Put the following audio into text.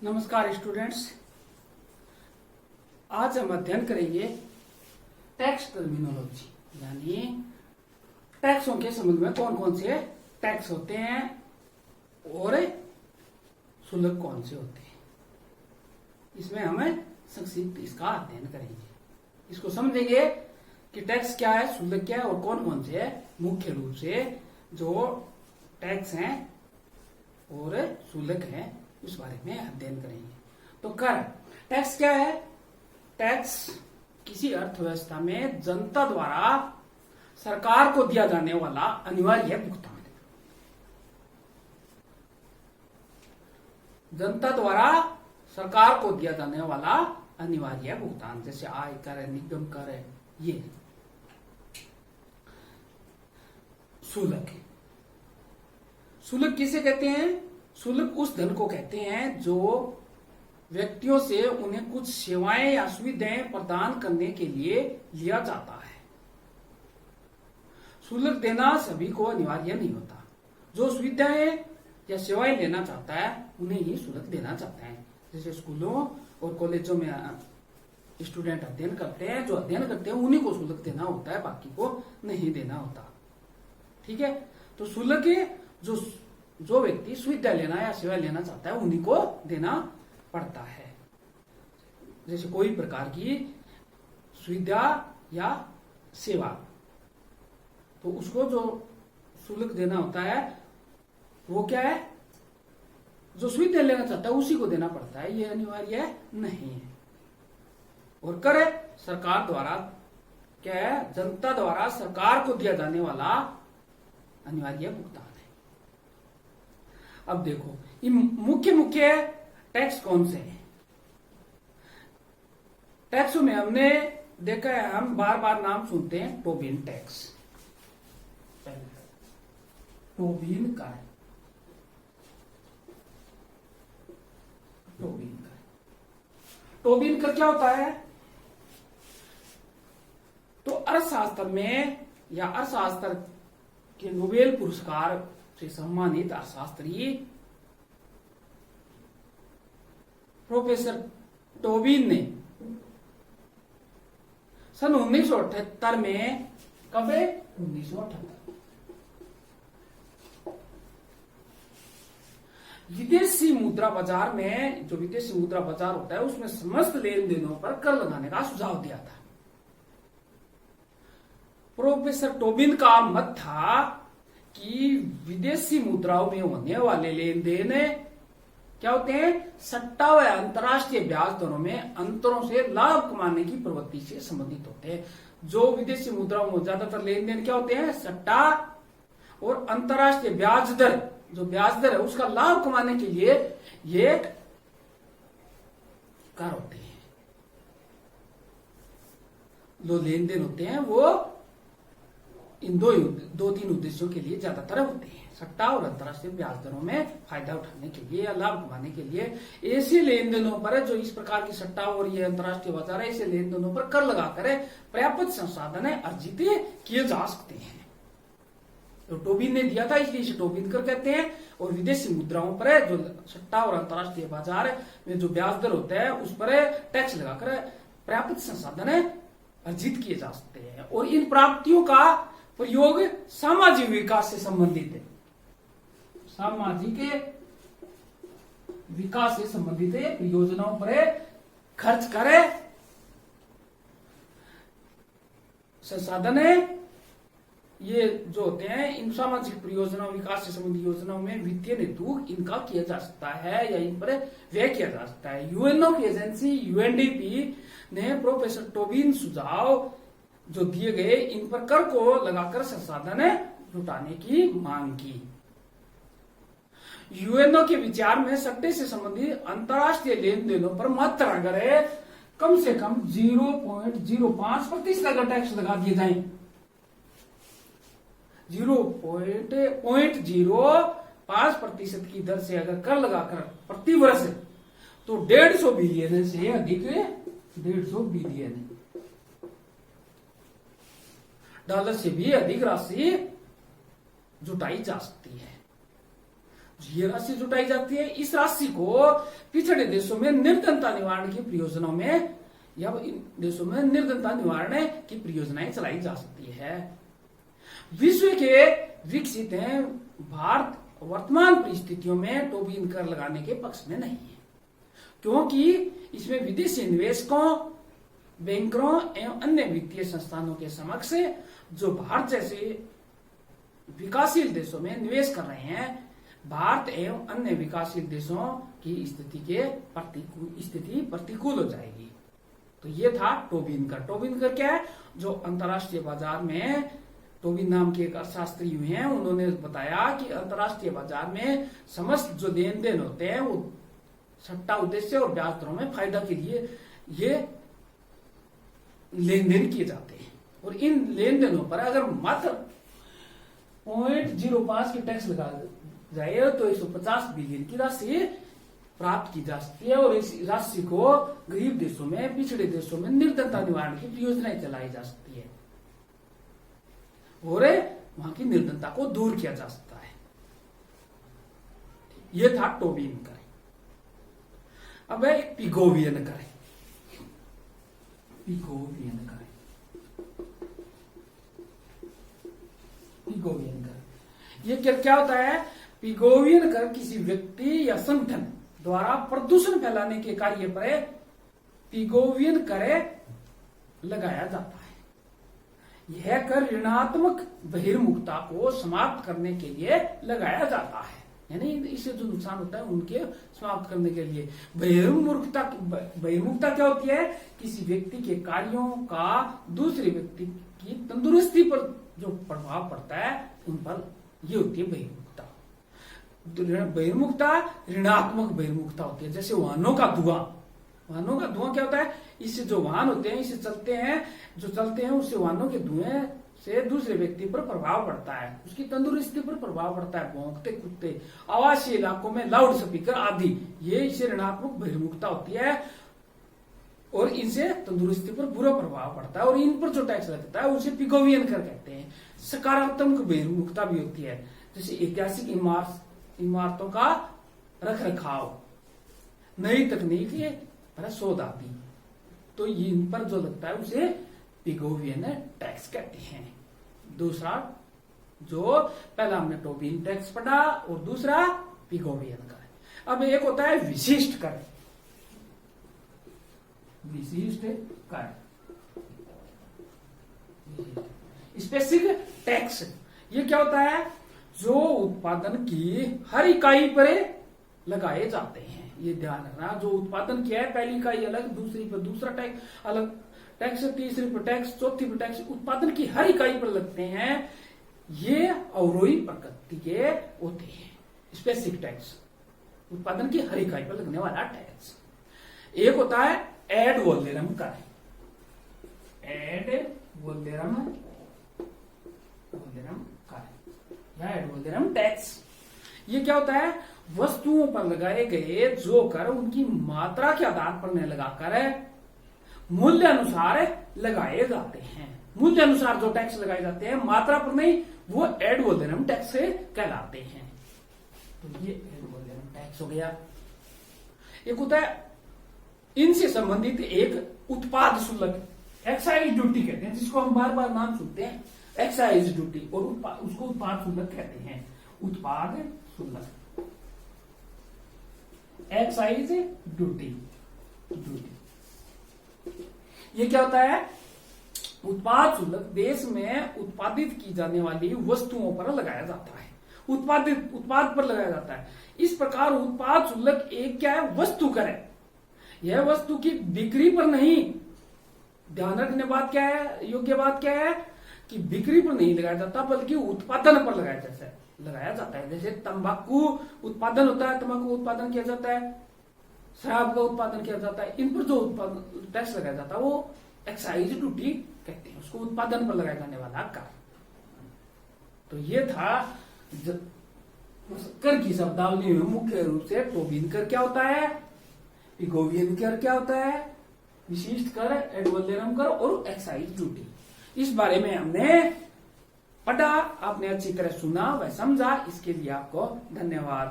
नमस्कार स्टूडेंट्स। आज हम अध्ययन करेंगे टैक्स टर्मिनोलॉजी, यानी टैक्सों के संबंध में कौन कौन से टैक्स होते हैं और शुल्क कौन से होते हैं। इसमें हमें संक्षिप्त इसका अध्ययन करेंगे। इसको समझेंगे कि टैक्स क्या है, शुल्क क्या है और कौन कौन से मुख्य रूप से जो टैक्स हैं और शुल्क हैं इस बारे में अध्ययन करेंगे। तो कर टैक्स क्या है? टैक्स किसी अर्थव्यवस्था में जनता द्वारा सरकार को दिया जाने वाला अनिवार्य भुगतान है। जनता द्वारा सरकार को दिया जाने वाला अनिवार्य भुगतान, जैसे आय कर है, निगम कर है, ये शुल्क है। शुल्क किसे कहते हैं? शुल्क उस धन को कहते हैं जो व्यक्तियों से उन्हें कुछ सेवाएं या सुविधाएं प्रदान करने के लिए लिया जाता है। शुल्क देना सभी को अनिवार्य नहीं होता। जो सुविधाएं या सेवाएं लेना चाहता है उन्हें ही शुल्क देना चाहता है। जैसे स्कूलों और कॉलेजों में स्टूडेंट अध्ययन करते हैं, जो अध्ययन करते हैं उन्हीं को शुल्क देना होता है, बाकी को नहीं देना होता। ठीक है, तो शुल्क जो व्यक्ति सुविधा लेना या सेवा लेना चाहता है उन्हीं को देना पड़ता है। जैसे कोई प्रकार की सुविधा या सेवा, तो उसको जो शुल्क देना होता है वो क्या है? जो सुविधा लेना चाहता है उसी को देना पड़ता है, ये अनिवार्य नहीं है। और कर सरकार द्वारा क्या है? जनता द्वारा सरकार को दिया जाने वाला अनिवार्य भुगतान है। अब देखो ये मुख्य टैक्स कौन से हैं? टैक्सों में हमने देखा है, हम बार बार नाम सुनते हैं, टोबिन टैक्स, टोबिन कर, टोबिन कर। टोबिन कर क्या होता है? तो अर्थशास्त्र में या अर्थशास्त्र के नोबेल पुरस्कार से सम्मानित अर्थशास्त्री प्रोफेसर टोबिन ने सन 1978 में, कब? 1978 विदेशी मुद्रा बाजार में, जो विदेशी मुद्रा बाजार होता है उसमें समस्त लेन देनों पर कर लगाने का सुझाव दिया था। प्रोफेसर टोबिन का मत था कि विदेशी मुद्राओं में होने वाले लेन देन क्या होते हैं? सट्टा व अंतर्राष्ट्रीय ब्याज दरों में अंतरों से लाभ कमाने की प्रवृत्ति से संबंधित होते हैं। जो विदेशी मुद्राओं में ज्यादातर लेन देन क्या होते हैं? सट्टा और अंतर्राष्ट्रीय ब्याज दर, जो ब्याज दर है उसका लाभ कमाने के लिए ये कर होते हैं। जो लेन देन होते हैं वो इन दो तीन उद्देश्यों के लिए ज्यादातर होते हैं, सट्टा और अंतर्राष्ट्रीय ब्याज दरों में फायदा उठाने के लिए या लाभ कमाने के लिए। ऐसे लेन देनों पर जो इस प्रकार की सट्टा और ये अंतर्राष्ट्रीय बाजार है, ऐसे लेन देनों पर कर लगाकर पर्याप्त संसाधन अर्जित किए जा सकते हैं। तो टोबिन ने दिया था, इसलिए इसे टोबिन कर कहते हैं। और विदेशी मुद्राओं पर जो सट्टा और अंतर्राष्ट्रीय बाजार में जो ब्याज दर होता है उस पर टैक्स लगाकर पर्याप्त संसाधन अर्जित किए जा सकते हैं। और इन प्राप्तियों का प्रयोग सामाजिक विकास से संबंधित है, सामाजिक विकास से संबंधित योजनाओं पर खर्च करे संसाधन ये जो होते हैं, इन सामाजिक परियोजनाओं, विकास से संबंधित योजनाओं में वित्तीय हेतु इनका किया जा सकता है या इन पर व्यय किया जा सकता है। यूएनओ की एजेंसी यूएनडीपी ने प्रोफेसर टोबिन सुझाव जो दिए गए इन पर कर को लगाकर संसाधन जुटाने की मांग की। यूएनओ के विचार में सट्टे से संबंधित अंतर्राष्ट्रीय लेन देनों पर मात्र अगर कम से कम 0.05% अगर टैक्स लगा दिए जाए, 0.05% की दर से अगर कर लगाकर प्रति वर्ष, तो 150 बिलियन से अधिक, 150 बिलियन डॉलर से भी अधिक राशि जुटाई जा सकती है। ये राशि जुटाई जाती है। इस राशि को पिछड़े देशों में निर्धनता निवारण की परियोजनाओं में या इन देशों में निर्धनता निवारण की परियोजनाएं चलाई जा सकती है। विश्व के विकसित हैं, भारत वर्तमान परिस्थितियों में टोबिन कर लगाने के पक्ष में नहीं है, क्योंकि इसमें विदेशी निवेशकों, बैंकरों एवं अन्य वित्तीय संस्थानों के समक्ष जो भारत जैसे विकासशील देशों में निवेश कर रहे हैं, भारत एवं अन्य विकासशील देशों की स्थिति प्रतिकूल हो जाएगी। तो ये था टोबिन कर। टोबिन कर क्या है? जो अंतर्राष्ट्रीय बाजार में टोबिन नाम के एक अर्थशास्त्री हुए हैं, उन्होंने बताया कि अंतर्राष्ट्रीय बाजार में समस्त जो लेन देन होते हैं वो सट्टा उद्देश्य और ब्याज दरों में फायदा के लिए ये लेन देन किए जाते हैं। और इन लेन देनों पर अगर मात्र 0.05 की टैक्स लगा जाए तो 150 बिलियन की राशि प्राप्त की जा सकती है, और इस राशि को गरीब देशों में, पिछड़े देशों में निर्धनता निवारण की योजनाएं चलाई जा सकती है और वहां की निर्धनता को दूर किया जा सकता है। यह था टोबिन कर। अब है पिगोवियन कर। पिगोवियन कर, पिगोवियन कर ये क्या होता है? पिगोवियन कर किसी व्यक्ति या संगठन द्वारा प्रदूषण फैलाने के कार्य पर पिगोवियन कर लगाया जाता है। यह कर ऋणात्मक बहिर्मुखता को समाप्त करने के लिए लगाया जाता है, यानी इससे जो नुकसान होता है उनके समाप्त करने के लिए। बहिर्मुखता क्या होती है? किसी व्यक्ति के कार्यों का दूसरे व्यक्ति की तंदुरुस्ती पर जो प्रभाव पड़ता है उन पर ये होती है बहिर्मुखता। बहिर्मुखता ऋणात्मक बहिर्मुखता होती है। जैसे वाहनों का धुआं, वाहनों का धुआं क्या होता है? इससे जो वाहन होते हैं, इससे चलते हैं उससे वाहनों के धुएं से दूसरे व्यक्ति पर प्रभाव पड़ता है, उसकी तंदुरुस्ती पर प्रभाव पड़ता है। भौंकते कुत्ते, आवासीय इलाकों में लाउड स्पीकर आदि, ये इससे ऋणात्मक बहिर्मुखता होती है और इनसे तंदुरुस्ती पर बुरा प्रभाव पड़ता है, और इन पर जो टैक्स लगता है उसे पिगोवियन कर कहते हैं। सकारात्मक बहिर्मुखता भी होती है, जैसे ऐतिहासिक इमारतों का रख रखाव, नई तकनीक शोध आदि, तो इन पर जो लगता है उसे पिगोवियन टैक्स कहते हैं। दूसरा, जो पहला हमने टोबिन टैक्स पढ़ा और दूसरा पिगोवियन कर। अब एक होता है विशिष्ट कर। विशिष्ट कर, स्पेसिफिक टैक्स, ये क्या होता है? जो उत्पादन की हर इकाई पर लगाए जाते हैं। ये ध्यान रखना, जो उत्पादन किया है पहली इकाई अलग, दूसरी पर दूसरा टैक्स अलग, टैक्स तीसरी पर टैक्स, चौथी पर टैक्स, उत्पादन की हर इकाई पर लगते हैं। ये अवरोही प्रकृति के होते हैं। स्पेसिफिक टैक्स, उत्पादन की हर इकाई पर लगने वाला टैक्स। एक होता है एड वोलेरम कर। एड वोलेरम कर या एड वोलेरम टैक्स, ये क्या होता है? वस्तुओं पर लगाए गए जो कर उनकी मात्रा के आधार पर नहीं लगाकर मूल्य अनुसार लगाए जाते हैं। मूल्य अनुसार जो टैक्स लगाए जाते हैं, मात्रा पर नहीं, वो एड वोलेरम टैक्स कहलाते हैं। तो ये एड वोलेरम टैक्स हो गया। एक होता है इनसे संबंधित एक उत्पाद शुल्क, एक्साइज ड्यूटी कहते हैं, जिसको हम बार बार नाम सुनते हैं, एक्साइज ड्यूटी, और उसको उत्पाद शुल्क कहते हैं। उत्पाद शुल्क, एक्साइज ड्यूटी। ये क्या होता है? उत्पाद शुल्क देश में उत्पादित की जाने वाली वस्तुओं पर लगाया जाता है, उत्पाद पर लगाया जाता है। इस प्रकार उत्पाद शुल्क एक क्या है? वस्तु कर है। यह वस्तु की बिक्री पर नहीं, ध्यान रखने बात क्या है, योग्य बात क्या है कि बिक्री पर नहीं लगाया जाता, बल्कि उत्पादन पर लगाया जाता है। जैसे तंबाकू उत्पादन होता है, तंबाकू उत्पादन किया जाता है, शराब का उत्पादन किया जाता है, इन पर जो उत्पादन टैक्स लगाया जाता है वो एक्साइज ड्यूटी कहते हैं, उसको उत्पादन पर लगाया जाने वाला कर। तो ये था कर की शब्दावली में मुख्य रूप से टोबिन कर क्या होता है, पिगोवियन कर क्या होता है, विशिष्ट कर, एड वोलेरम कर और एक्साइज ड्यूटी। इस बारे में हमने पढ़ा, आपने अच्छी तरह सुना व समझा, इसके लिए आपको धन्यवाद।